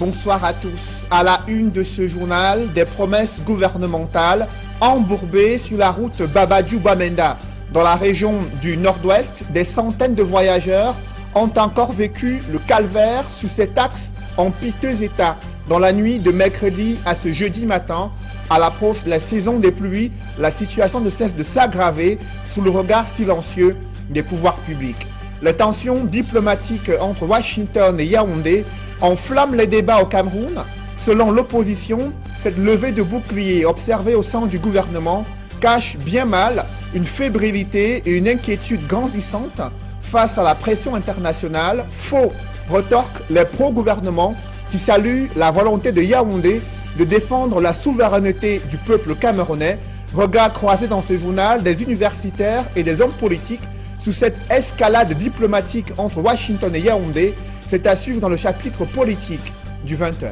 bonsoir à tous. À la une de ce journal, des promesses gouvernementales embourbées sur la route Babadjou-Bamenda. Dans la région du Nord-Ouest, des centaines de voyageurs ont encore vécu le calvaire sur cet axe en piteux état. Dans la nuit de mercredi à ce jeudi matin, à l'approche de la saison des pluies, la situation ne cesse de s'aggraver sous le regard silencieux des pouvoirs publics. Les tensions diplomatiques entre Washington et Yaoundé enflamment les débats au Cameroun. Selon l'opposition, cette levée de bouclier observée au sein du gouvernement cache bien mal une fébrilité et une inquiétude grandissante face à la pression internationale. Faux, retorquent les pro-gouvernements qui saluent la volonté de Yaoundé de défendre la souveraineté du peuple camerounais. Regard croisé dans ce journal des universitaires et des hommes politiques sous cette escalade diplomatique entre Washington et Yaoundé. C'est à suivre dans le chapitre politique du 20h.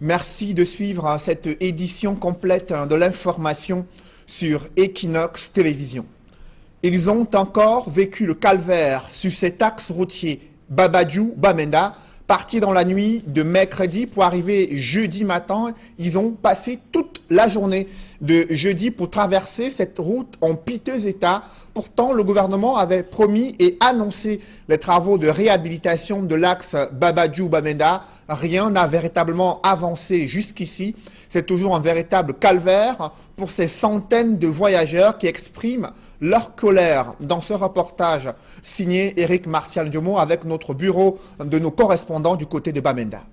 Merci de suivre cette édition complète de l'information sur Equinox Télévision. Ils ont encore vécu le calvaire sur cet axe routier Babadjou-Bamenda. Partis dans la nuit de mercredi pour arriver jeudi matin, ils ont passé toute la journée de jeudi pour traverser cette route en piteux état. Pourtant, le gouvernement avait promis et annoncé les travaux de réhabilitation de l'axe Babadjou-Bamenda. Rien n'a véritablement avancé jusqu'ici. C'est toujours un véritable calvaire pour ces centaines de voyageurs qui expriment leur colère dans ce reportage signé Éric Martial Diomo avec notre bureau de nos correspondants du côté de Bamenda.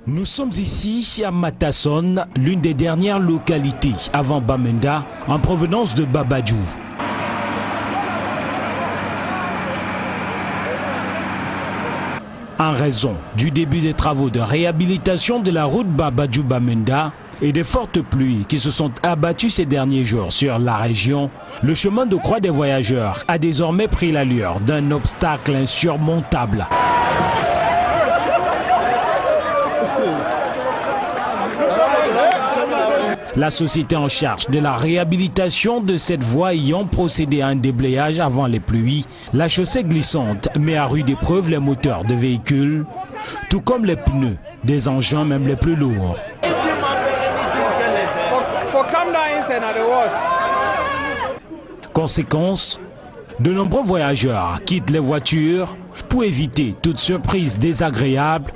Nous sommes ici à Matasson, l'une des dernières localités avant Bamenda en provenance de Babadjou. En raison du début des travaux de réhabilitation de la route Babadjou-Bamenda et des fortes pluies qui se sont abattues ces derniers jours sur la région, le chemin de croix des voyageurs a désormais pris l'allure d'un obstacle insurmontable. La société en charge de la réhabilitation de cette voie ayant procédé à un déblayage avant les pluies, la chaussée glissante met à rude épreuve les moteurs de véhicules, tout comme les pneus des engins même les plus lourds. Conséquence, de nombreux voyageurs quittent les voitures pour éviter toute surprise désagréable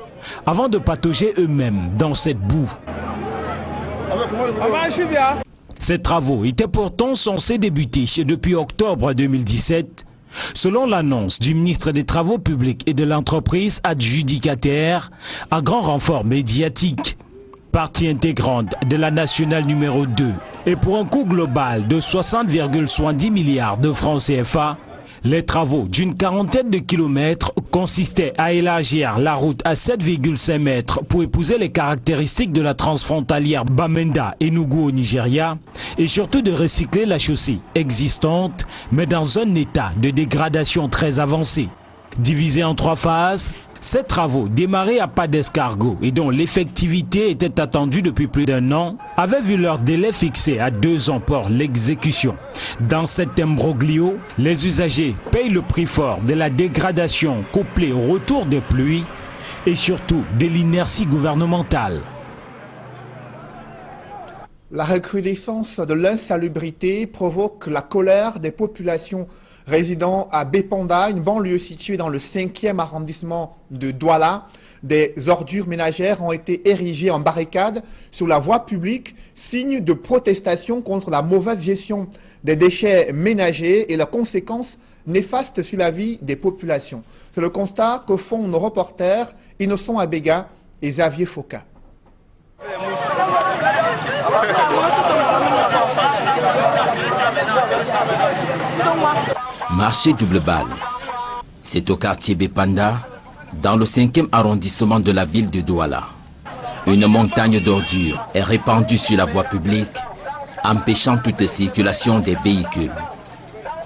avant de patauger eux-mêmes dans cette boue. Ces travaux étaient pourtant censés débuter depuis octobre 2017, selon l'annonce du ministre des Travaux publics et de l'entreprise adjudicataire, à grand renfort médiatique. Partie intégrante de la nationale numéro 2 et pour un coût global de 60,70 milliards de francs CFA, les travaux d'une quarantaine de kilomètres consistaient à élargir la route à 7,5 mètres pour épouser les caractéristiques de la transfrontalière Bamenda-Enugu au Nigeria et surtout de recycler la chaussée existante mais dans un état de dégradation très avancé. Divisée en 3 phases, ces travaux, démarrés à pas d'escargot et dont l'effectivité était attendue depuis plus d'1 an, avaient vu leur délai fixé à 2 ans pour l'exécution. Dans cet imbroglio, les usagers payent le prix fort de la dégradation couplée au retour des pluies et surtout de l'inertie gouvernementale. La recrudescence de l'insalubrité provoque la colère des populations résidant à Bépanda, une banlieue située dans le 5e arrondissement de Douala. Des ordures ménagères ont été érigées en barricade sur la voie publique, signe de protestation contre la mauvaise gestion des déchets ménagers et leurs conséquences néfastes sur la vie des populations. C'est le constat que font nos reporters Innocent Abega et Xavier Foka. Marché double balle. C'est au quartier Bépanda, dans le 5e arrondissement de la ville de Douala. Une montagne d'ordures est répandue sur la voie publique, empêchant toute circulation des véhicules.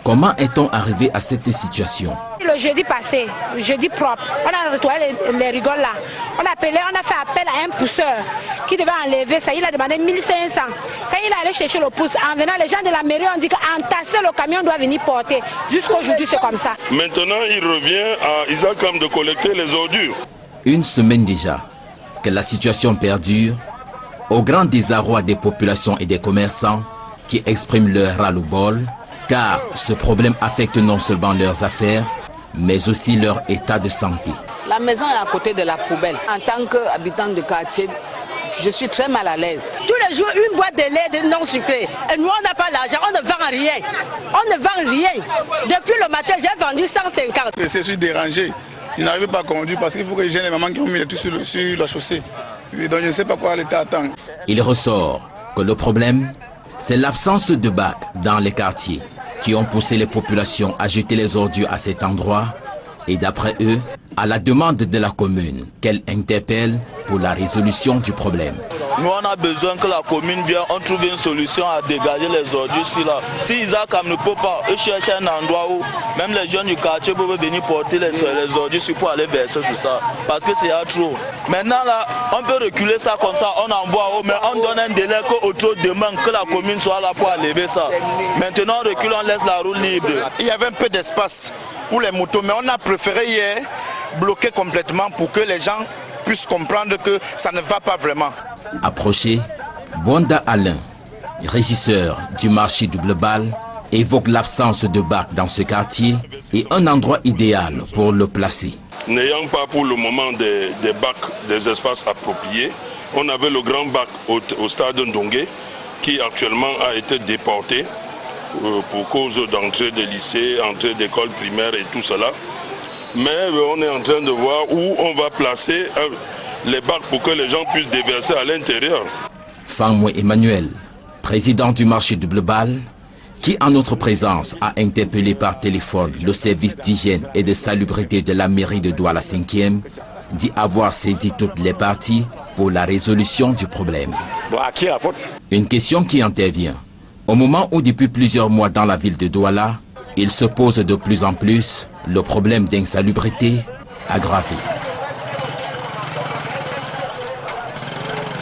Comment est-on arrivé à cette situation? Le jeudi passé, le jeudi propre, on a retrouvé les rigoles là. On a fait appel à un pousseur qui devait enlever ça. Il a demandé 1500. Quand il est allé chercher le pouce, en venant, les gens de la mairie ont dit qu'entasser le camion doit venir porter. Jusqu'aujourd'hui, c'est comme ça. Maintenant, il revient à Isakam de collecter les ordures. Une semaine déjà que la situation perdure, au grand désarroi des populations et des commerçants qui expriment leur ras-le-bol, car ce problème affecte non seulement leurs affaires, mais aussi leur état de santé. La maison est à côté de la poubelle. En tant qu'habitant de quartier, je suis très mal à l'aise. Tous les jours, une boîte de lait non sucré. Et nous, on n'a pas l'argent, on ne vend rien. On ne vend rien. Depuis le matin, j'ai vendu 150. Je suis dérangé. Je n'arrive pas à conduire parce qu'il faut que les jeunes et mamans qui ont mis les trucs sur la chaussée. Et donc je ne sais pas quoi l'État attend. Il ressort que le problème, c'est l'absence de bacs dans les quartiers qui ont poussé les populations à jeter les ordures à cet endroit et d'après eux, à la demande de la commune qu'elle interpelle pour la résolution du problème. Nous, on a besoin que la commune vienne, on trouve une solution à dégager les ordures ici là. Si Isakam ne peut pas, eux cherchent un endroit où même les jeunes du quartier peuvent venir porter les ordures pour aller verser sur ça. Parce que c'est trop. Maintenant là, on peut reculer ça comme ça, on envoie haut, mais on donne un délai qu'autre demande que la commune soit là pour enlever ça. Maintenant on recule, on laisse la route libre. Il y avait un peu d'espace pour les motos, mais on a préféré hier bloquer complètement pour que les gens puissent comprendre que ça ne va pas vraiment. Approché, Bonda Alain, régisseur du marché Double Balle, évoque l'absence de bac dans ce quartier et un endroit idéal pour le placer. N'ayant pas pour le moment des bacs, des espaces appropriés, on avait le grand bac au stade Ndongé qui actuellement a été déporté pour cause d'entrée des lycées, entrée d'écoles primaires et tout cela. Mais on est en train de voir où on va placer les bacs pour que les gens puissent déverser à l'intérieur. Famoué Emmanuel, président du marché Double Balle, qui en notre présence a interpellé par téléphone le service d'hygiène et de salubrité de la mairie de Douala 5e, dit avoir saisi toutes les parties pour la résolution du problème. Une question qui intervient au moment où depuis plusieurs mois dans la ville de Douala, il se pose de plus en plus le problème d'insalubrité aggravé.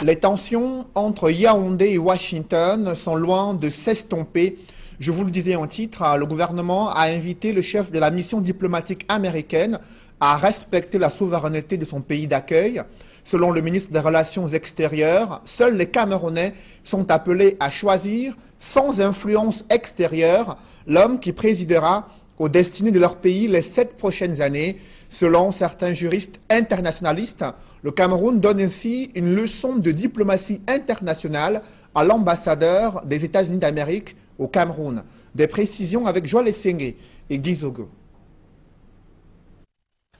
Les tensions entre Yaoundé et Washington sont loin de s'estomper. Je vous le disais en titre, le gouvernement a invité le chef de la mission diplomatique américaine à respecter la souveraineté de son pays d'accueil. Selon le ministre des Relations extérieures, seuls les Camerounais sont appelés à choisir, sans influence extérieure, l'homme qui présidera aux destinées de leur pays les 7 prochaines années. Selon certains juristes internationalistes, le Cameroun donne ainsi une leçon de diplomatie internationale à l'ambassadeur des États-Unis d'Amérique au Cameroun. Des précisions avec Joël Essengé et Guy Zogo.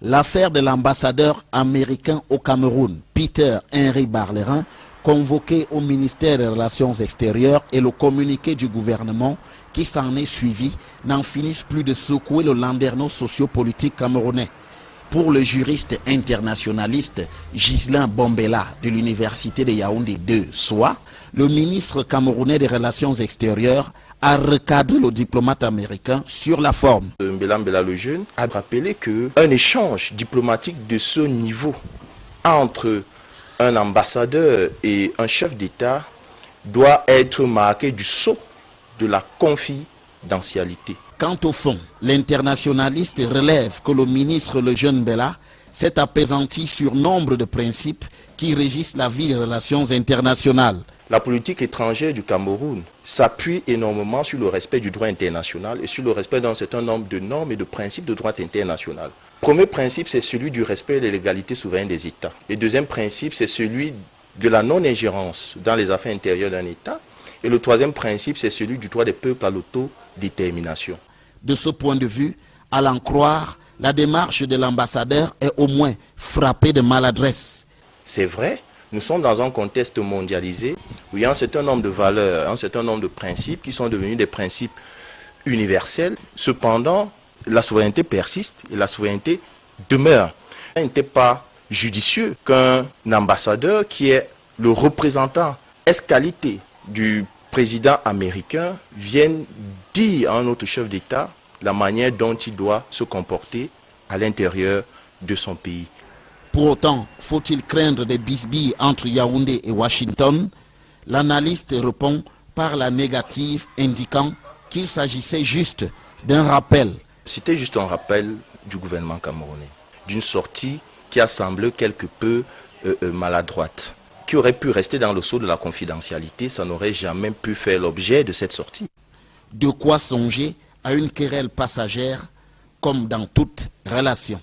L'affaire de l'ambassadeur américain au Cameroun, Peter Henry Barlerin, convoqué au ministère des Relations extérieures, et le communiqué du gouvernement qui s'en est suivi n'en finissent plus de secouer le landerneau sociopolitique camerounais. Pour le juriste internationaliste Ghislain Bombela de l'université de Yaoundé 2, soit, le ministre camerounais des Relations extérieures a recadré le diplomate américain sur la forme. Mbela Mbela le jeune a rappelé qu'un échange diplomatique de ce niveau entre un ambassadeur et un chef d'État doit être marqué du sceau de la confidentialité. Quant au fond, l'internationaliste relève que le ministre le jeune Mbela s'est apaisanti sur nombre de principes qui régissent la vie des relations internationales. La politique étrangère du Cameroun s'appuie énormément sur le respect du droit international et sur le respect d'un certain nombre de normes et de principes de droit international. Premier principe, c'est celui du respect de l'égalité souveraine des États. Le deuxième principe, c'est celui de la non-ingérence dans les affaires intérieures d'un État. Et le troisième principe, c'est celui du droit des peuples à l'autodétermination. De ce point de vue, à l'en croire, la démarche de l'ambassadeur est au moins frappée de maladresse. C'est vrai, nous sommes dans un contexte mondialisé où il y a un certain nombre de valeurs, un certain nombre de principes qui sont devenus des principes universels. Cependant, la souveraineté persiste et la souveraineté demeure. Il n'était pas judicieux qu'un ambassadeur qui est le représentant ès-qualité du président américain vienne dire à un autre chef d'État la manière dont il doit se comporter à l'intérieur de son pays. Pour autant, faut-il craindre des bisbilles entre Yaoundé et Washington? L'analyste répond par la négative, indiquant qu'il s'agissait juste d'un rappel. C'était juste un rappel du gouvernement camerounais, d'une sortie qui a semblé quelque peu maladroite, qui aurait pu rester dans le sceau de la confidentialité, ça n'aurait jamais pu faire l'objet de cette sortie. De quoi songer à une querelle passagère, comme dans toute relation.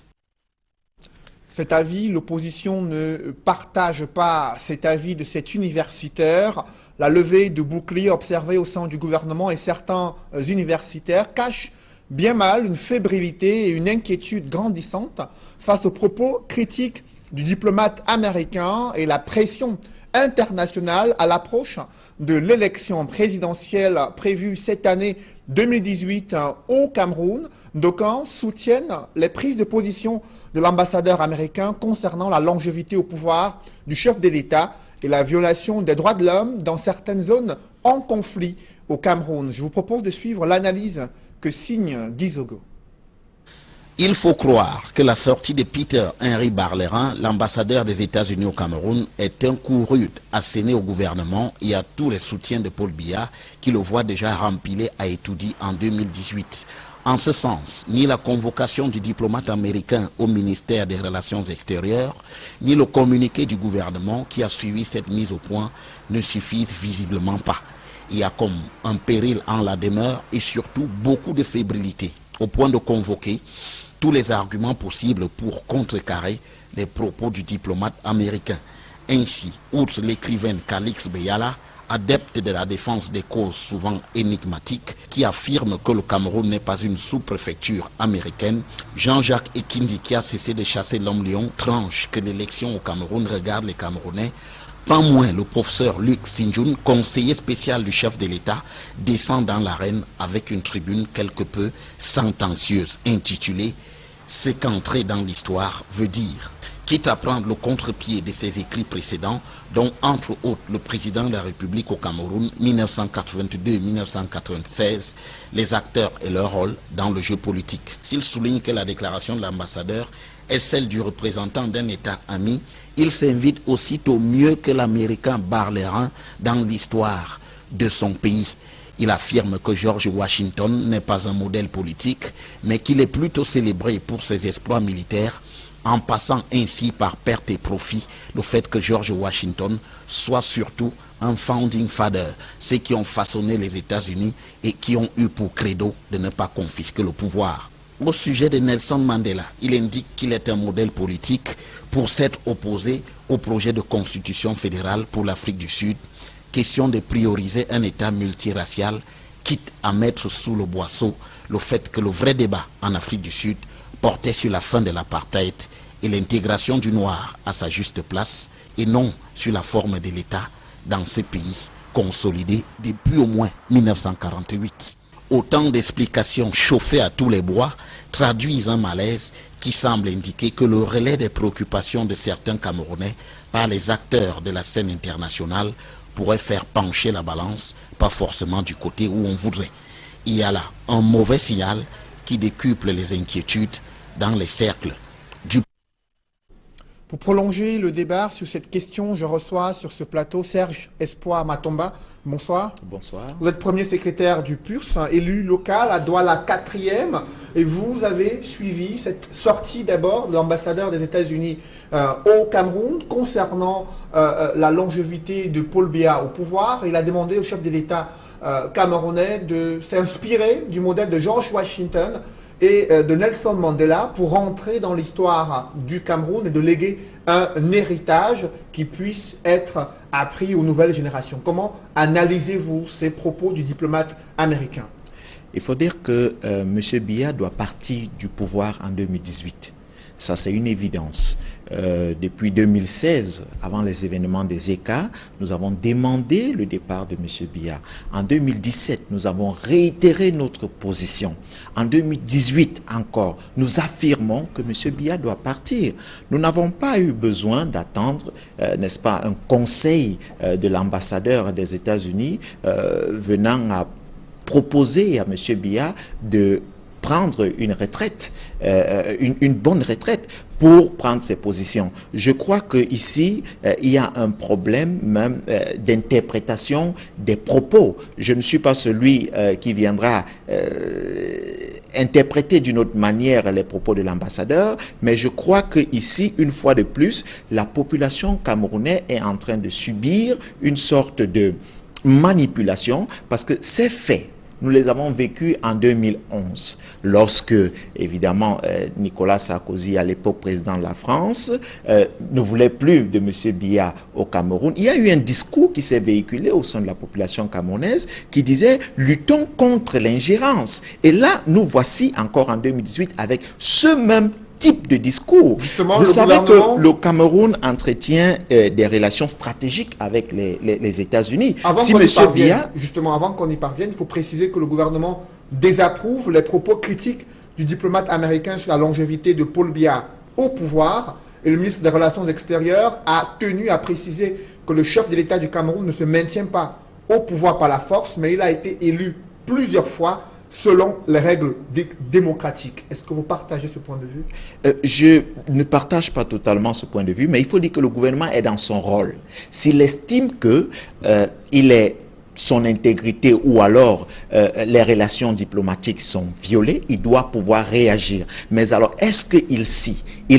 Cet avis, l'opposition ne partage pas cet avis de cet universitaire. La levée de boucliers observée au sein du gouvernement et certains universitaires cachent bien mal une fébrilité et une inquiétude grandissante face aux propos critiques du diplomate américain et la pression internationale à l'approche de l'élection présidentielle prévue cette année 2018 au Cameroun. D'aucuns soutiennent les prises de position de l'ambassadeur américain concernant la longévité au pouvoir du chef de l'État et la violation des droits de l'homme dans certaines zones en conflit au Cameroun. Je vous propose de suivre l'analyse que signe Guy Zogo. Il faut croire que la sortie de Peter Henry Barlerin, l'ambassadeur des États-Unis au Cameroun, est un coup rude asséné au gouvernement et à tous les soutiens de Paul Biya qui le voient déjà rempilé à Etoudi en 2018. En ce sens, ni la convocation du diplomate américain au ministère des Relations extérieures, ni le communiqué du gouvernement qui a suivi cette mise au point ne suffisent visiblement pas. Il y a comme un péril en la demeure et surtout beaucoup de fébrilité, au point de convoquer tous les arguments possibles pour contrecarrer les propos du diplomate américain. Ainsi, outre l'écrivaine Calix Beyala, adepte de la défense des causes souvent énigmatiques, qui affirme que le Cameroun n'est pas une sous-préfecture américaine, Jean-Jacques Ekindi, qui a cessé de chasser l'homme-lion, tranche que l'élection au Cameroun regarde les Camerounais. Pas moins le professeur Luc Sinjoun, conseiller spécial du chef de l'État, descend dans l'arène avec une tribune quelque peu sentencieuse intitulée « Ce qu'entrer dans l'histoire veut dire ». Quitte à prendre le contre-pied de ses écrits précédents, dont entre autres le président de la République au Cameroun 1982-1996, les acteurs et leur rôle dans le jeu politique. S'il souligne que la déclaration de l'ambassadeur est celle du représentant d'un État ami, il s'invite aussitôt mieux que l'Américain Barlerin dans l'histoire de son pays. Il affirme que George Washington n'est pas un modèle politique, mais qu'il est plutôt célébré pour ses exploits militaires, en passant ainsi par perte et profit le fait que George Washington soit surtout un founding father, ceux qui ont façonné les États-Unis et qui ont eu pour credo de ne pas confisquer le pouvoir. Au sujet de Nelson Mandela, il indique qu'il est un modèle politique pour s'être opposé au projet de constitution fédérale pour l'Afrique du Sud, question de prioriser un État multiracial, quitte à mettre sous le boisseau le fait que le vrai débat en Afrique du Sud portait sur la fin de l'apartheid et l'intégration du noir à sa juste place, et non sur la forme de l'État dans ce pays consolidé depuis au moins 1948. Autant d'explications chauffées à tous les bois traduisent un malaise qui semble indiquer que le relais des préoccupations de certains Camerounais par les acteurs de la scène internationale pourrait faire pencher la balance, pas forcément du côté où on voudrait. Il y a là un mauvais signal qui décuple les inquiétudes dans les cercles du... Pour prolonger le débat sur cette question, je reçois sur ce plateau Serge Espoir Matomba. Bonsoir. Bonsoir. Vous êtes premier secrétaire du PURS, élu local à Douala 4e, et vous avez suivi cette sortie d'abord de l'ambassadeur des États-Unis au Cameroun concernant la longévité de Paul Biya au pouvoir. Il a demandé au chef de l'État camerounais de s'inspirer du modèle de George Washington et de Nelson Mandela pour rentrer dans l'histoire du Cameroun et de léguer un héritage qui puisse être appris aux nouvelles générations. Comment analysez-vous ces propos du diplomate américain? Il faut dire que M. Biya doit partir du pouvoir en 2018. Ça, c'est une évidence. Depuis 2016, avant les événements des ECA, nous avons demandé le départ de M. Biya. En 2017, nous avons réitéré notre position. En 2018 encore, nous affirmons que M. Biya doit partir. Nous n'avons pas eu besoin d'attendre, n'est-ce pas, un conseil de l'ambassadeur des États-Unis venant à proposer à M. Biya de prendre une retraite, une bonne retraite pour prendre ses positions. Je crois qu'ici, il y a un problème même d'interprétation des propos. Je ne suis pas celui qui viendra interpréter d'une autre manière les propos de l'ambassadeur, mais je crois qu'ici, une fois de plus, la population camerounaise est en train de subir une sorte de manipulation parce que ces faits, nous les avons vécus en 2011, lorsque, évidemment, Nicolas Sarkozy, à l'époque président de la France, ne voulait plus de M. Biya au Cameroun. Il y a eu un discours qui s'est véhiculé au sein de la population camerounaise qui disait « luttons contre l'ingérence ». Et là, nous voici encore en 2018 avec ce même type de discours. Justement, vous savez que le Cameroun entretient des relations stratégiques avec les États-Unis. Si M. Biya... Justement, avant qu'on y parvienne, il faut préciser que le gouvernement désapprouve les propos critiques du diplomate américain sur la longévité de Paul Biya au pouvoir. Et le ministre des Relations extérieures a tenu à préciser que le chef de l'État du Cameroun ne se maintient pas au pouvoir par la force, mais il a été élu plusieurs fois selon les règles démocratiques. Est-ce que vous partagez ce point de vue? Je ne partage pas totalement ce point de vue, mais il faut dire que le gouvernement est dans son rôle. S'il estime que son intégrité ou alors les relations diplomatiques sont violées, il doit pouvoir réagir. Mais alors, est-ce qu'il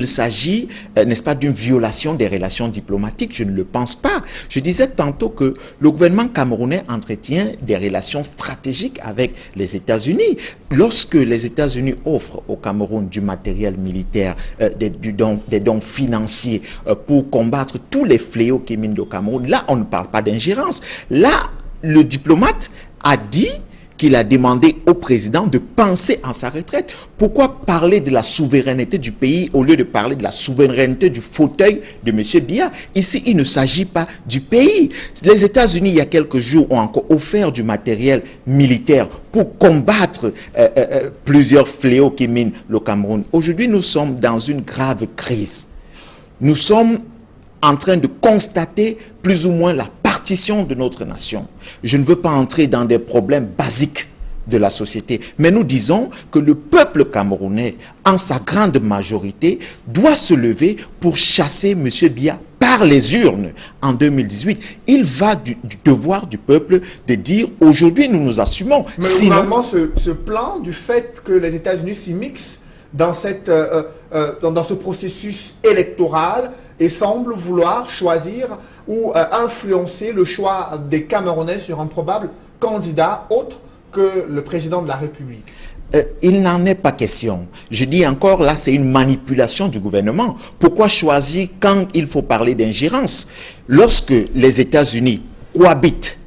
s'agit, n'est-ce pas, d'une violation des relations diplomatiques? Je ne le pense pas. Je disais tantôt que le gouvernement camerounais entretient des relations stratégiques avec les États-Unis. Lorsque les États-Unis offrent au Cameroun du matériel militaire, des dons financiers pour combattre tous les fléaux qui minent le Cameroun, là, on ne parle pas d'ingérence. Là, le diplomate a dit qu'il a demandé au président de penser à sa retraite. Pourquoi parler de la souveraineté du pays au lieu de parler de la souveraineté du fauteuil de M. Biya? Ici, il ne s'agit pas du pays. Les États-Unis, il y a quelques jours, ont encore offert du matériel militaire pour combattre plusieurs fléaux qui minent le Cameroun. Aujourd'hui, nous sommes dans une grave crise. Nous sommes en train de constater plus ou moins la partition de notre nation. Je ne veux pas entrer dans des problèmes basiques de la société, mais nous disons que le peuple camerounais, en sa grande majorité, doit se lever pour chasser M. Biya par les urnes en 2018. Il va du devoir du peuple de dire aujourd'hui nous nous assumons. Mais sinon, le gouvernement se plaint du fait que les États-Unis s'y mixent dans ce processus électoral et semble vouloir choisir ou influencer le choix des Camerounais sur un probable candidat autre que le président de la République. Il n'en est pas question. Je dis encore, là, c'est une manipulation du gouvernement. Pourquoi choisir quand il faut parler d'ingérence? Lorsque les États-Unis cohabitent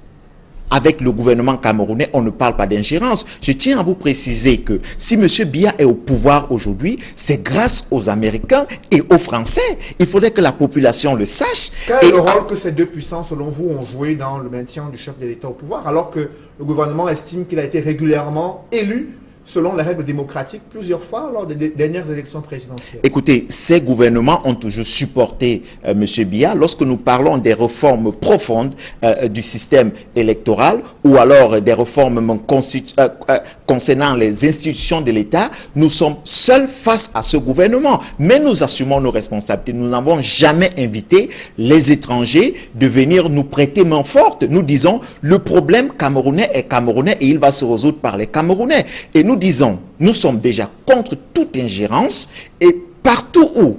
avec le gouvernement camerounais, on ne parle pas d'ingérence. Je tiens à vous préciser que si M. Biya est au pouvoir aujourd'hui, c'est grâce aux Américains et aux Français. Il faudrait que la population le sache. Quel est le rôle que ces deux puissances, selon vous, ont joué dans le maintien du chef de l'État au pouvoir, alors que le gouvernement estime qu'il a été régulièrement élu selon les règles démocratiques plusieurs fois lors des dernières élections présidentielles? Écoutez, ces gouvernements ont toujours supporté M. Biya. Lorsque nous parlons des réformes profondes du système électoral ou alors des réformes concernant les institutions de l'État, nous sommes seuls face à ce gouvernement. Mais nous assumons nos responsabilités. Nous n'avons jamais invité les étrangers de venir nous prêter main forte. Nous disons, le problème camerounais est camerounais et il va se résoudre par les Camerounais. Et nous disons, nous sommes déjà contre toute ingérence et partout où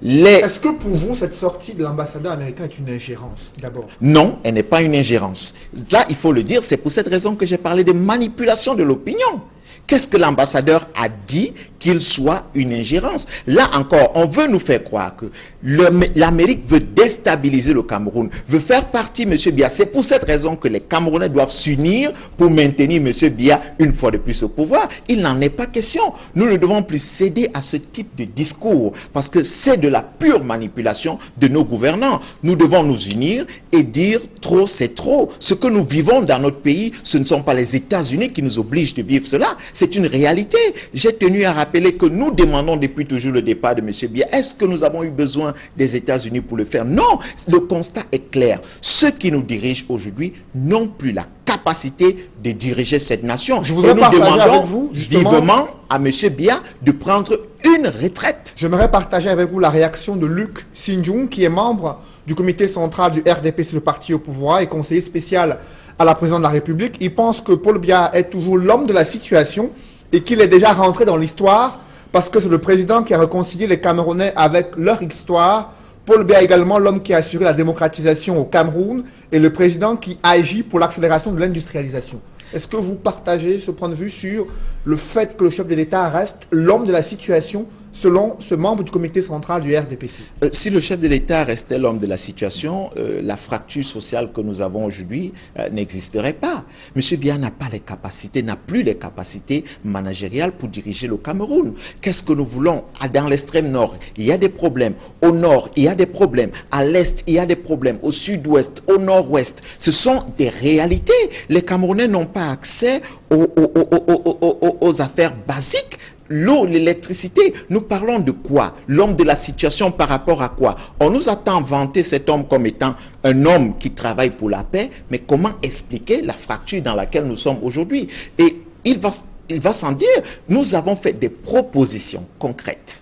Est-ce que pour vous, cette sortie de l'ambassadeur américain est une ingérence, d'abord? Non, elle n'est pas une ingérence. Là, il faut le dire, c'est pour cette raison que j'ai parlé de manipulation de l'opinion. Qu'est-ce que l'ambassadeur a dit qu'il soit une ingérence? Là encore, on veut nous faire croire que l'Amérique veut déstabiliser le Cameroun, veut faire partie de M. Biya. C'est pour cette raison que les Camerounais doivent s'unir pour maintenir M. Biya une fois de plus au pouvoir. Il n'en est pas question. Nous ne devons plus céder à ce type de discours parce que c'est de la pure manipulation de nos gouvernants. Nous devons nous unir et dire trop, c'est trop. Ce que nous vivons dans notre pays, ce ne sont pas les États-Unis qui nous obligent de vivre cela. C'est une réalité. J'ai tenu à rappeler rappeler que nous demandons depuis toujours le départ de M. Biya. Est-ce que nous avons eu besoin des États-Unis pour le faire? Non, le constat est clair. Ceux qui nous dirigent aujourd'hui n'ont plus la capacité de diriger cette nation. Je voudrais partager avec demandons vous, vivement à M. Biya de prendre une retraite. J'aimerais partager avec vous la réaction de Luc Sinjung, qui est membre du comité central du RDPC, le parti au pouvoir, et conseiller spécial à la présidente de la République. Il pense que Paul Biya est toujours l'homme de la situation et qu'il est déjà rentré dans l'histoire parce que c'est le président qui a réconcilié les Camerounais avec leur histoire. Paul Biya est également l'homme qui a assuré la démocratisation au Cameroun et le président qui agit pour l'accélération de l'industrialisation. Est-ce que vous partagez ce point de vue sur le fait que le chef de l'État reste l'homme de la situation selon ce membre du comité central du RDPC? Si le chef de l'État restait l'homme de la situation, la fracture sociale que nous avons aujourd'hui n'existerait pas. M. Biya n'a pas les capacités, n'a plus les capacités managériales pour diriger le Cameroun. Qu'est-ce que nous voulons? Dans l'extrême nord, il y a des problèmes. Au nord, il y a des problèmes. À l'est, il y a des problèmes. Au sud-ouest, au nord-ouest. Ce sont des réalités. Les Camerounais n'ont pas accès aux affaires basiques. L'eau, l'électricité, nous parlons de quoi? L'homme de la situation par rapport à quoi? On nous a tant vanté cet homme comme étant un homme qui travaille pour la paix, mais comment expliquer la fracture dans laquelle nous sommes aujourd'hui? Et il va sans dire, nous avons fait des propositions concrètes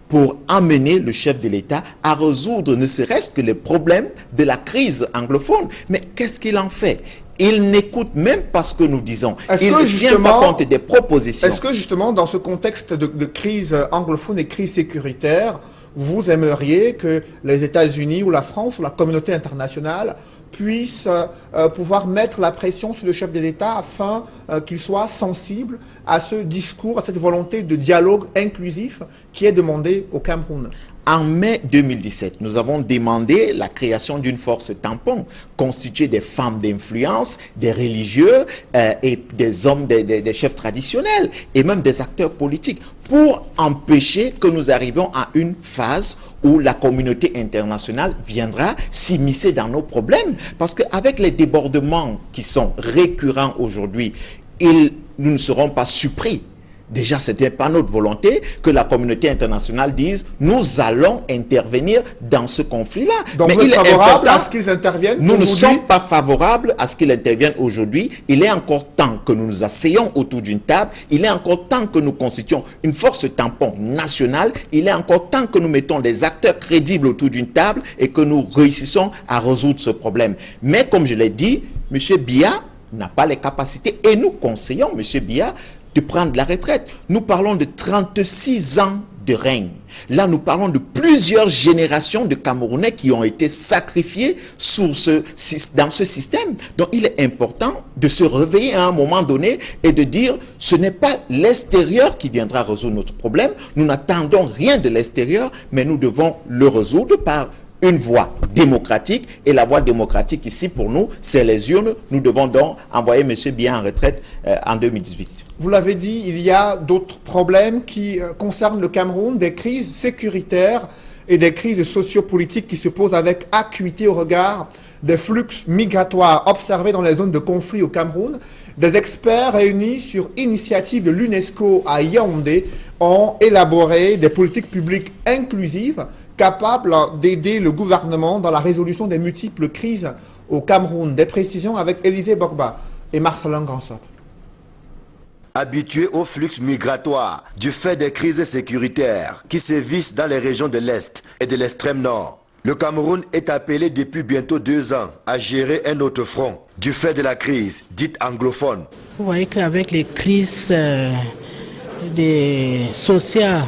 pour amener le chef de l'État à résoudre ne serait-ce que les problèmes de la crise anglophone. Mais qu'est-ce qu'il en fait? Il n'écoute même pas ce que nous disons. Il ne tient pas compte des propositions. Est-ce que justement, dans ce contexte de crise anglophone et crise sécuritaire, vous aimeriez que les États-Unis ou la France ou la communauté internationale puissent pouvoir mettre la pression sur le chef de l'État afin qu'il soit sensible à ce discours, à cette volonté de dialogue inclusif qui est demandé au Cameroun? En mai 2017, nous avons demandé la création d'une force tampon constituée des femmes d'influence, des religieux et des hommes, des chefs traditionnels et même des acteurs politiques pour empêcher que nous arrivions à une phase où la communauté internationale viendra s'immiscer dans nos problèmes. Parce qu'avec les débordements qui sont récurrents aujourd'hui, nous ne serons pas surpris. Déjà, ce n'était pas notre volonté que la communauté internationale dise « nous allons intervenir dans ce conflit-là ». Donc vous êtes favorable à ce qu'ils interviennent? Nous ne sommes pas favorables à ce qu'ils interviennent aujourd'hui. Il est encore temps que nous nous asseyons autour d'une table. Il est encore temps que nous constituions une force tampon nationale. Il est encore temps que nous mettons des acteurs crédibles autour d'une table et que nous réussissons à résoudre ce problème. Mais comme je l'ai dit, M. Biya n'a pas les capacités et nous conseillons M. Biya de prendre la retraite. Nous parlons de 36 ans de règne. Là, nous parlons de plusieurs générations de Camerounais qui ont été sacrifiés dans ce système. Donc, il est important de se réveiller à un moment donné et de dire ce n'est pas l'extérieur qui viendra résoudre notre problème. Nous n'attendons rien de l'extérieur, mais nous devons le résoudre par une voie démocratique, et la voie démocratique ici pour nous, c'est les urnes. Nous devons donc envoyer M. Biya en retraite en 2018. Vous l'avez dit, il y a d'autres problèmes qui concernent le Cameroun, des crises sécuritaires et des crises sociopolitiques qui se posent avec acuité au regard des flux migratoires observés dans les zones de conflit au Cameroun. Des experts réunis sur initiative de l'UNESCO à Yaoundé ont élaboré des politiques publiques inclusives capables d'aider le gouvernement dans la résolution des multiples crises au Cameroun. Des précisions avec Élisée Bogba et Marcelin Gansop. Habitué aux flux migratoires du fait des crises sécuritaires qui sévissent dans les régions de l'Est et de l'extrême nord, le Cameroun est appelé depuis bientôt 2 ans à gérer un autre front du fait de la crise dite anglophone. Vous voyez qu'avec les crises sociales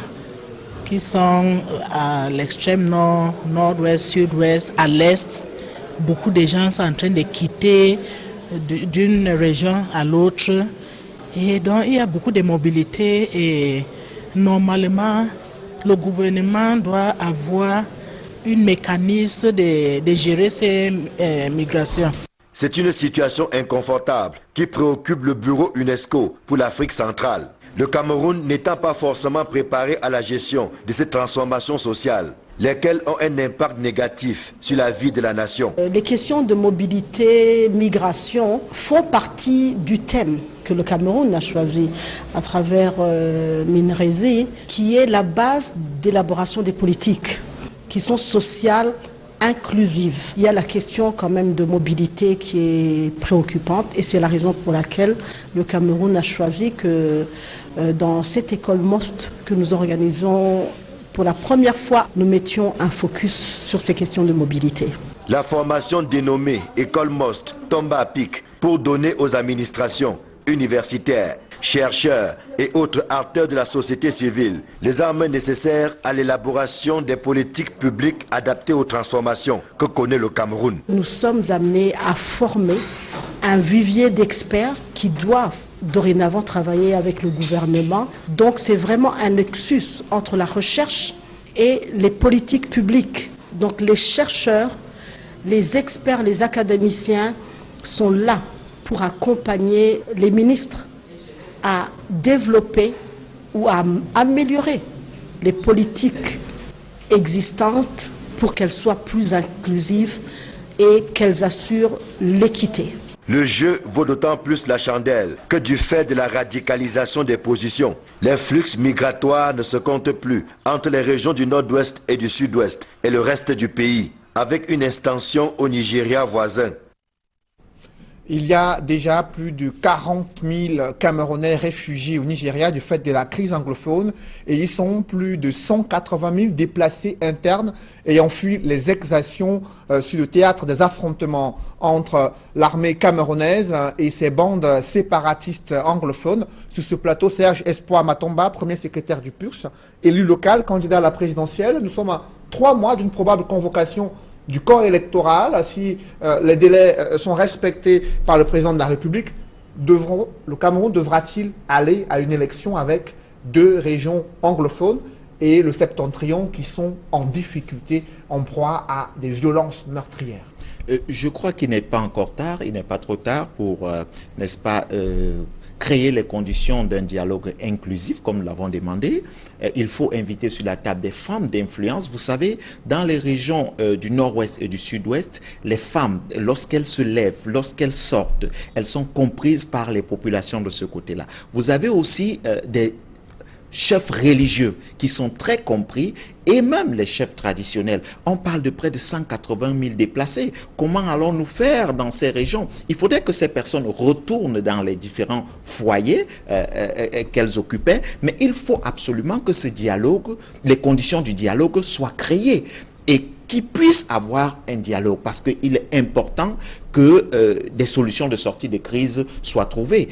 qui sont à l'extrême nord, nord-ouest, sud-ouest, à l'est, beaucoup de gens sont en train de quitter d'une région à l'autre. Et donc il y a beaucoup de mobilité et normalement le gouvernement doit avoir un mécanisme de gérer ces migrations. C'est une situation inconfortable qui préoccupe le bureau UNESCO pour l'Afrique centrale. Le Cameroun n'étant pas forcément préparé à la gestion de ces transformations sociales, lesquelles ont un impact négatif sur la vie de la nation. Les questions de mobilité, migration font partie du thème que le Cameroun a choisi à travers Minrezi, qui est la base d'élaboration des politiques qui sont sociales, inclusive. Il y a la question quand même de mobilité qui est préoccupante et c'est la raison pour laquelle le Cameroun a choisi que dans cette école MOST que nous organisons pour la première fois, nous mettions un focus sur ces questions de mobilité. La formation dénommée École MOST tombe à pic pour donner aux administrations universitaires, chercheurs et autres acteurs de la société civile les armes nécessaires à l'élaboration des politiques publiques adaptées aux transformations que connaît le Cameroun. Nous sommes amenés à former un vivier d'experts qui doivent dorénavant travailler avec le gouvernement. Donc c'est vraiment un nexus entre la recherche et les politiques publiques. Donc les chercheurs, les experts, les académiciens sont là pour accompagner les ministres à développer ou à améliorer les politiques existantes pour qu'elles soient plus inclusives et qu'elles assurent l'équité. Le jeu vaut d'autant plus la chandelle que du fait de la radicalisation des positions, les flux migratoires ne se comptent plus entre les régions du nord-ouest et du sud-ouest et le reste du pays, avec une extension au Nigeria voisin. Il y a déjà plus de 40 000 Camerounais réfugiés au Nigeria du fait de la crise anglophone et ils sont plus de 180 000 déplacés internes ayant fui les exactions sur le théâtre des affrontements entre l'armée camerounaise et ses bandes séparatistes anglophones. Sur ce plateau, Serge Espoir Matomba, premier secrétaire du PURS, élu local, candidat à la présidentielle. Nous sommes à 3 mois d'une probable convocation du corps électoral. Si les délais sont respectés par le président de la République, le Cameroun devra-t-il aller à une élection avec 2 régions anglophones et le septentrion qui sont en difficulté, en proie à des violences meurtrières? Je crois qu'il n'est pas encore tard, il n'est pas trop tard pour, n'est-ce pas, créer les conditions d'un dialogue inclusif, comme nous l'avons demandé. Il faut inviter sur la table des femmes d'influence. Vous savez, dans les régions du nord-ouest et du sud-ouest, les femmes, lorsqu'elles se lèvent, lorsqu'elles sortent, elles sont comprises par les populations de ce côté-là. Vous avez aussi des chefs religieux qui sont très compris et même les chefs traditionnels. On parle de près de 180 000 déplacés. Comment allons-nous faire dans ces régions? Il faudrait que ces personnes retournent dans les différents foyers qu'elles occupaient, mais il faut absolument que ce dialogue, les conditions du dialogue soient créées et qu'il puisse avoir un dialogue parce qu'il est important que des solutions de sortie de crise soient trouvées.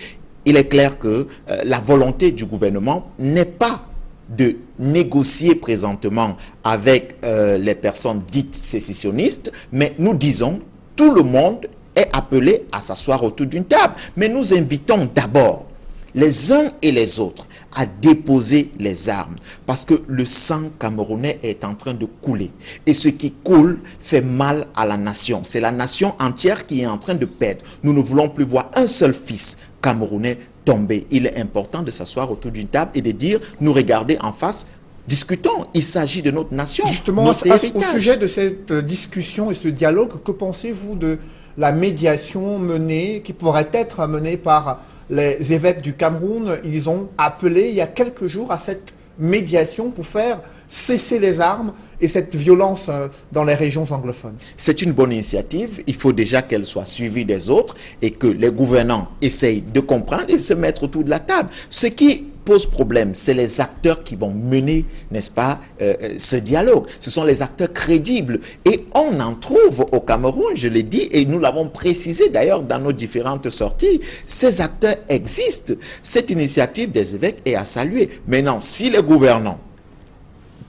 Il est clair que la volonté du gouvernement n'est pas de négocier présentement avec les personnes dites sécessionnistes, mais nous disons tout le monde est appelé à s'asseoir autour d'une table. Mais nous invitons d'abord les uns et les autres à déposer les armes parce que le sang camerounais est en train de couler et ce qui coule fait mal à la nation. C'est la nation entière qui est en train de perdre. Nous ne voulons plus voir un seul fils camerounais tomber. Il est important de s'asseoir autour d'une table et de dire, nous regarder en face, discutons, il s'agit de notre nation. Justement, au sujet de cette discussion et ce dialogue, que pensez-vous de la médiation menée, qui pourrait être menée par les évêques du Cameroun? Ils ont appelé il y a quelques jours à cette médiation pour faire cesser les armes et cette violence dans les régions anglophones. C'est une bonne initiative. Il faut déjà qu'elle soit suivie des autres et que les gouvernants essayent de comprendre et de se mettre autour de la table. Ce qui pose problème, c'est les acteurs qui vont mener, n'est-ce pas, ce dialogue. Ce sont les acteurs crédibles. Et on en trouve au Cameroun, je l'ai dit, et nous l'avons précisé d'ailleurs dans nos différentes sorties. Ces acteurs existent. Cette initiative des évêques est à saluer. Maintenant, si les gouvernants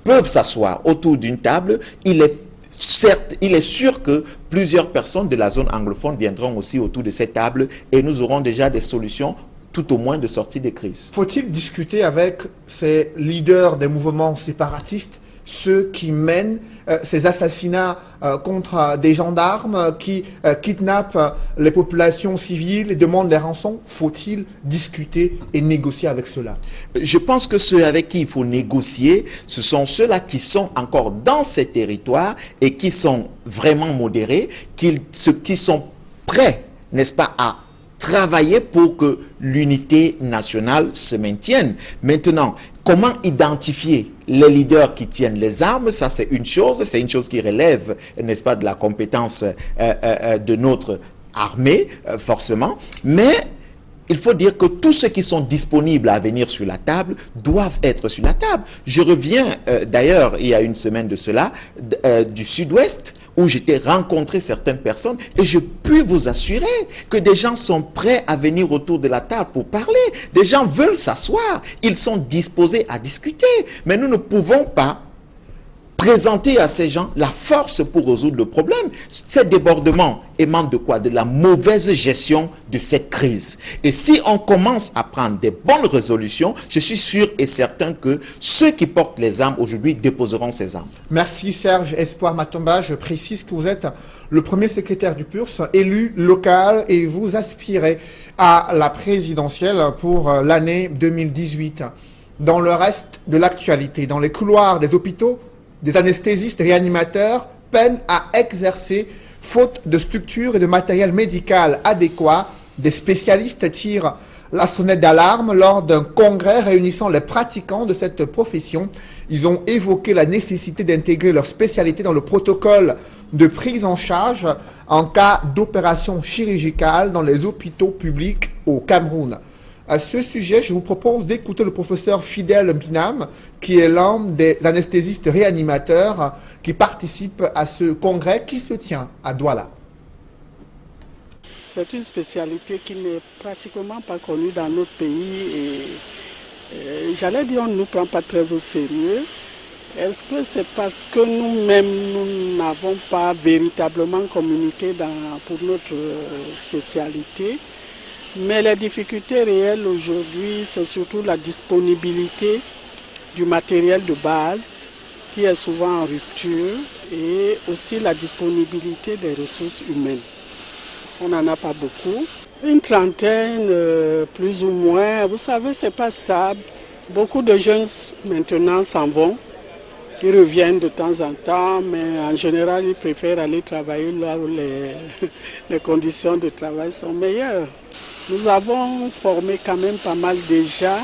peuvent s'asseoir autour d'une table, il est sûr que plusieurs personnes de la zone anglophone viendront aussi autour de cette table et nous aurons déjà des solutions tout au moins de sortie de crise. Faut-il discuter avec ces leaders des mouvements séparatistes, ceux qui mènent ces assassinats contre des gendarmes, qui kidnappent les populations civiles et demandent des rançons? Faut-il discuter et négocier avec ceux-là? Je pense que ceux avec qui il faut négocier, ce sont ceux-là qui sont encore dans ces territoires et qui sont vraiment modérés, qui sont prêts, n'est-ce pas, à travailler pour que l'unité nationale se maintienne. Maintenant, comment identifier les leaders qui tiennent les armes? Ça, c'est une chose qui relève, n'est-ce pas, de la compétence de notre armée, forcément. Mais il faut dire que tous ceux qui sont disponibles à venir sur la table doivent être sur la table. Je reviens d'ailleurs, il y a une semaine de cela, du Sud-Ouest, où j'étais rencontré certaines personnes et je puis vous assurer que des gens sont prêts à venir autour de la table pour parler. Des gens veulent s'asseoir, ils sont disposés à discuter. Mais nous ne pouvons pas présenter à ces gens la force pour résoudre le problème. Ces débordements émanent de quoi? De la mauvaise gestion de cette crise. Et si on commence à prendre des bonnes résolutions, je suis sûr et certain que ceux qui portent les armes aujourd'hui déposeront ces armes. Merci Serge Espoir Matomba. Je précise que vous êtes le premier secrétaire du PURS, élu local, et vous aspirez à la présidentielle pour l'année 2018. Dans le reste de l'actualité, dans les couloirs des hôpitaux, des anesthésistes réanimateurs peinent à exercer faute de structures et de matériel médical adéquat. Des spécialistes tirent la sonnette d'alarme lors d'un congrès réunissant les pratiquants de cette profession. Ils ont évoqué la nécessité d'intégrer leur spécialité dans le protocole de prise en charge en cas d'opération chirurgicale dans les hôpitaux publics au Cameroun. À ce sujet, je vous propose d'écouter le professeur Fidèle Mpinam, qui est l'un des anesthésistes réanimateurs qui participent à ce congrès qui se tient à Douala. C'est une spécialité qui n'est pratiquement pas connue dans notre pays et j'allais dire on ne nous prend pas très au sérieux. Est-ce que c'est parce que nous-mêmes, nous n'avons pas véritablement communiqué pour notre spécialité? Mais les difficultés réelles aujourd'hui, c'est surtout la disponibilité du matériel de base qui est souvent en rupture et aussi la disponibilité des ressources humaines. On n'en a pas beaucoup. Une trentaine, plus ou moins. Vous savez, ce n'est pas stable. Beaucoup de jeunes maintenant s'en vont. Ils reviennent de temps en temps, mais en général, ils préfèrent aller travailler là où les conditions de travail sont meilleures. Nous avons formé quand même pas mal déjà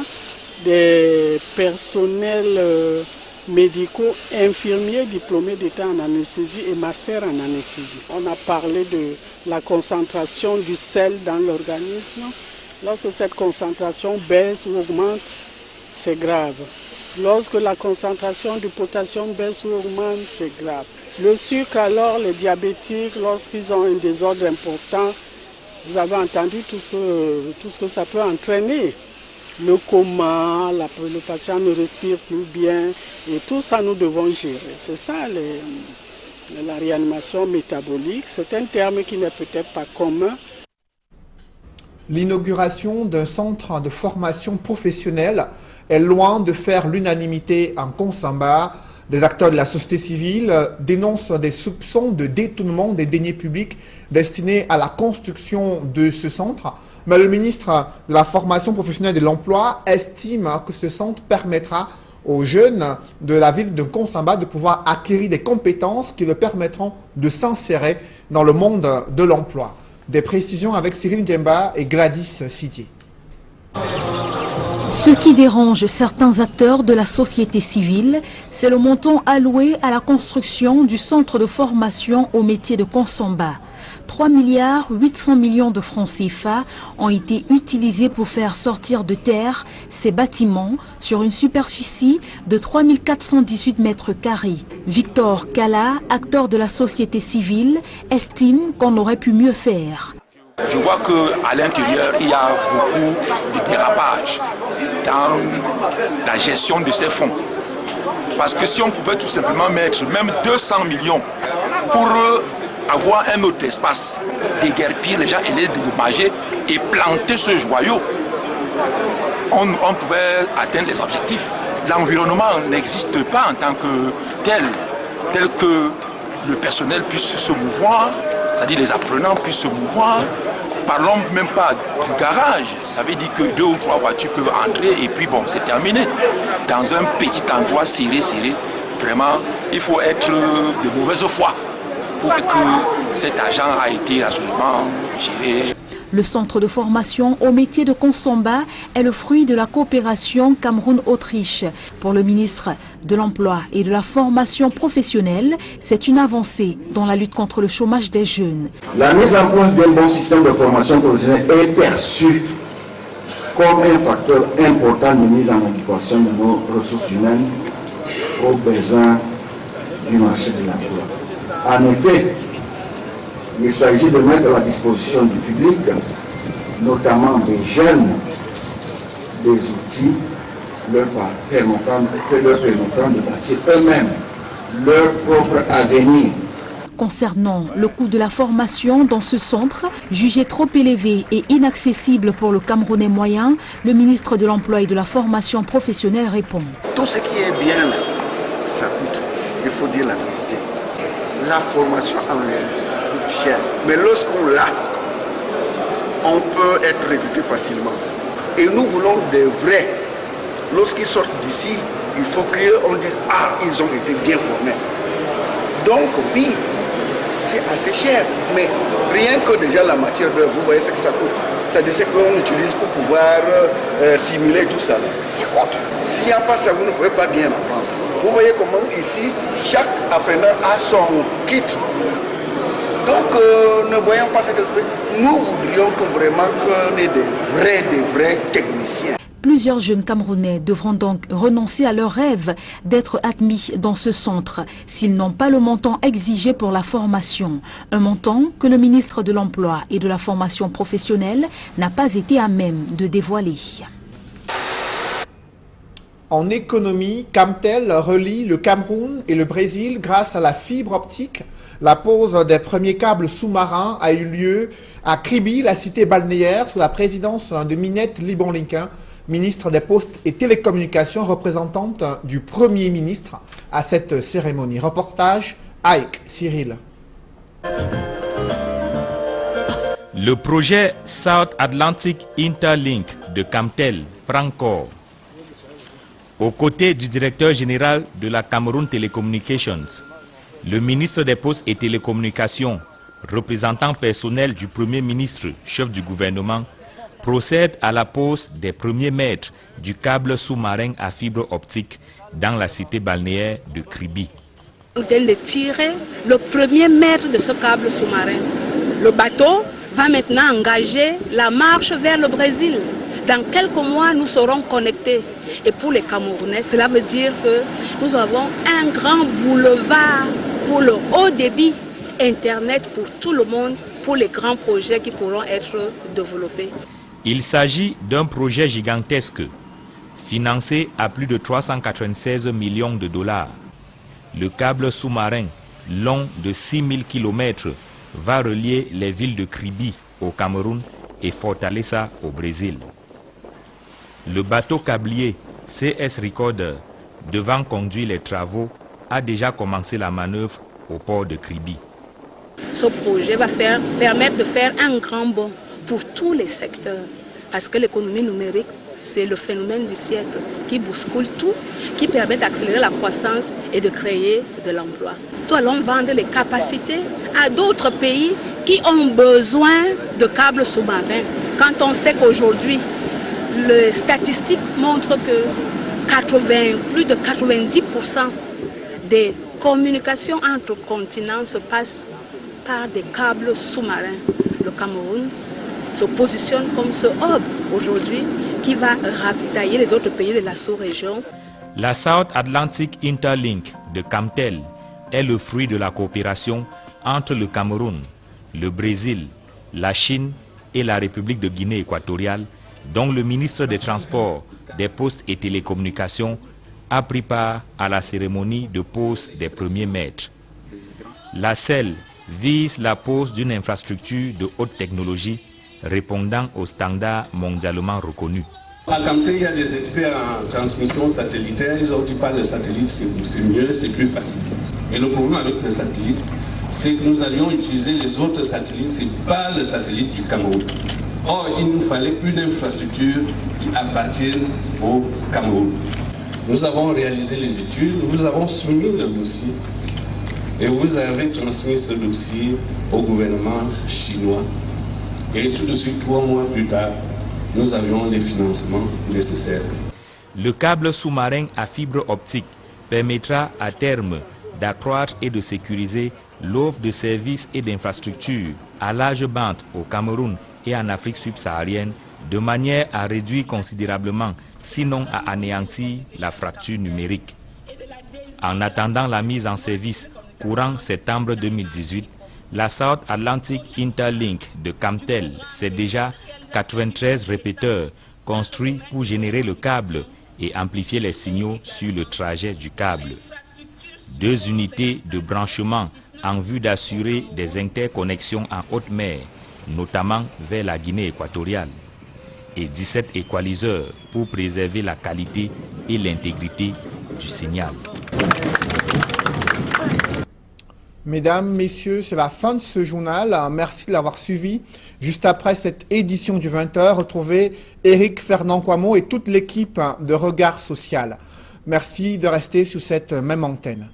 des personnels médicaux, infirmiers diplômés d'État en anesthésie et master en anesthésie. On a parlé de la concentration du sel dans l'organisme. Lorsque cette concentration baisse ou augmente, c'est grave. Lorsque la concentration du potassium baisse ou augmente, c'est grave. Le sucre, alors, les diabétiques, lorsqu'ils ont un désordre important, vous avez entendu tout ce que ça peut entraîner. Le coma, le patient ne respire plus bien, et tout ça nous devons gérer. C'est ça la réanimation métabolique. C'est un terme qui n'est peut-être pas commun. L'inauguration d'un centre de formation professionnelle est loin de faire l'unanimité en Konsamba. Des acteurs de la société civile dénoncent des soupçons de détournement des deniers publics destinés à la construction de ce centre. Mais le ministre de la formation professionnelle et de l'emploi estime que ce centre permettra aux jeunes de la ville de Konsamba de pouvoir acquérir des compétences qui leur permettront de s'insérer dans le monde de l'emploi. Des précisions avec Cyril Ndiemba et Gladys Sidier. Ce qui dérange certains acteurs de la société civile, c'est le montant alloué à la construction du centre de formation au métier de Konsamba. 3,8 milliards de francs CFA ont été utilisés pour faire sortir de terre ces bâtiments sur une superficie de 3418 mètres carrés. Victor Kala, acteur de la société civile, estime qu'on aurait pu mieux faire. Je vois qu'à l'intérieur, il y a beaucoup de dérapages dans la gestion de ces fonds. Parce que si on pouvait tout simplement mettre même 200 millions pour avoir un autre espace, déguerpir les gens et les dédommager et planter ce joyau, on pouvait atteindre les objectifs. L'environnement n'existe pas en tant que tel que le personnel puisse se mouvoir, c'est-à-dire les apprenants puissent se mouvoir. Parlons même pas du garage, ça veut dire que 2 ou 3 voitures peuvent entrer et puis bon, c'est terminé. Dans un petit endroit serré, vraiment, il faut être de mauvaise foi pour que cet argent a été absolument géré. Le centre de formation au métier de Konsomba est le fruit de la coopération Cameroun-Autriche. Pour le ministre de l'Emploi et de la formation professionnelle, c'est une avancée dans la lutte contre le chômage des jeunes. La mise en place d'un bon système de formation professionnelle est perçue comme un facteur important de mise en adéquation de nos ressources humaines aux besoins du marché de l'emploi. En effet, il s'agit de mettre à la disposition du public, notamment des jeunes, des outils leur permettant de bâtir eux-mêmes leur propre avenir. Concernant le coût de la formation dans ce centre, jugé trop élevé et inaccessible pour le Camerounais moyen, le ministre de l'Emploi et de la formation professionnelle répond. Tout ce qui est bien, ça coûte. Il faut dire la vérité. La formation en elle coûte cher. Mais lorsqu'on l'a, on peut être recruté facilement. Et nous voulons des vrais. Lorsqu'ils sortent d'ici, il faut qu'on dise « Ah, ils ont été bien formés ». Donc oui, c'est assez cher, mais rien que déjà la matière d'œuvre, vous voyez ce que ça coûte. C'est-à-dire ce qu'on utilise pour pouvoir simuler tout ça. Ça coûte. S'il n'y a pas ça, vous ne pouvez pas bien apprendre. Vous voyez comment ici, chaque apprenant a son kit. Donc ne voyons pas cet aspect. Nous voudrions que vraiment qu'on ait des vrais techniciens. Plusieurs jeunes Camerounais devront donc renoncer à leur rêve d'être admis dans ce centre s'ils n'ont pas le montant exigé pour la formation. Un montant que le ministre de l'Emploi et de la formation professionnelle n'a pas été à même de dévoiler. En économie, Camtel relie le Cameroun et le Brésil grâce à la fibre optique. La pose des premiers câbles sous-marins a eu lieu à Kribi, la cité balnéaire, sous la présidence de Minette Libon-Lincoln, ministre des Postes et Télécommunications, représentante du Premier ministre à cette cérémonie. Reportage Ike Cyril. Le projet South Atlantic Interlink de Camtel prend corps. Aux côtés du directeur général de la Cameroun Telecommunications, le ministre des Postes et Télécommunications, représentant personnel du Premier ministre, chef du gouvernement, procède à la pose des premiers mètres du câble sous-marin à fibre optique dans la cité balnéaire de Kribi. Nous venons de tirer le premier mètre de ce câble sous-marin. Le bateau va maintenant engager la marche vers le Brésil. Dans quelques mois, nous serons connectés. Et pour les Camerounais, cela veut dire que nous avons un grand boulevard pour le haut débit, Internet pour tout le monde, pour les grands projets qui pourront être développés. Il s'agit d'un projet gigantesque, financé à plus de 396 millions de dollars. Le câble sous-marin, long de 6000 km, va relier les villes de Kribi au Cameroun et Fortaleza au Brésil. Le bateau câblier CS Recorder, devant conduire les travaux, a déjà commencé la manœuvre au port de Kribi. Ce projet va permettre de faire un grand bond pour tous les secteurs. Parce que l'économie numérique, c'est le phénomène du siècle qui bouscule tout, qui permet d'accélérer la croissance et de créer de l'emploi. Nous allons vendre les capacités à d'autres pays qui ont besoin de câbles sous-marins. Quand on sait qu'aujourd'hui, les statistiques montrent que plus de 90% des communications entre continents se passent par des câbles sous-marins. Le Cameroun se positionne comme ce hub aujourd'hui qui va ravitailler les autres pays de la sous-région. La South Atlantic Interlink de Camtel est le fruit de la coopération entre le Cameroun, le Brésil, la Chine et la République de Guinée équatoriale, dont le ministre des Transports, des Postes et Télécommunications a pris part à la cérémonie de pose des premiers mètres. La CEL vise la pose d'une infrastructure de haute technologie répondant aux standards mondialement reconnus. À Camtel, il y a des experts en transmission satellitaire. Ils ont dit pas le satellite, c'est mieux, c'est plus facile. Et le problème avec le satellite, c'est que nous allions utiliser les autres satellites, c'est pas le satellite du Cameroun. Or, il nous fallait une infrastructure qui appartienne au Cameroun. Nous avons réalisé les études, nous avons soumis le dossier et vous avez transmis ce dossier au gouvernement chinois. Et tout de suite, 3 mois plus tard, nous avions les financements nécessaires. Le câble sous-marin à fibre optique permettra à terme d'accroître et de sécuriser l'offre de services et d'infrastructures à large bande au Cameroun et en Afrique subsaharienne, de manière à réduire considérablement, sinon à anéantir la fracture numérique. En attendant la mise en service courant septembre 2018, la South Atlantic Interlink de Camtel, c'est déjà 93 répéteurs construits pour générer le câble et amplifier les signaux sur le trajet du câble. 2 unités de branchement en vue d'assurer des interconnexions en haute mer, notamment vers la Guinée équatoriale, et 17 équaliseurs pour préserver la qualité et l'intégrité du signal. Mesdames, Messieurs, c'est la fin de ce journal. Merci de l'avoir suivi. Juste après cette édition du 20h, retrouvez Éric Fernand Kouamo et toute l'équipe de Regard Social. Merci de rester sur cette même antenne.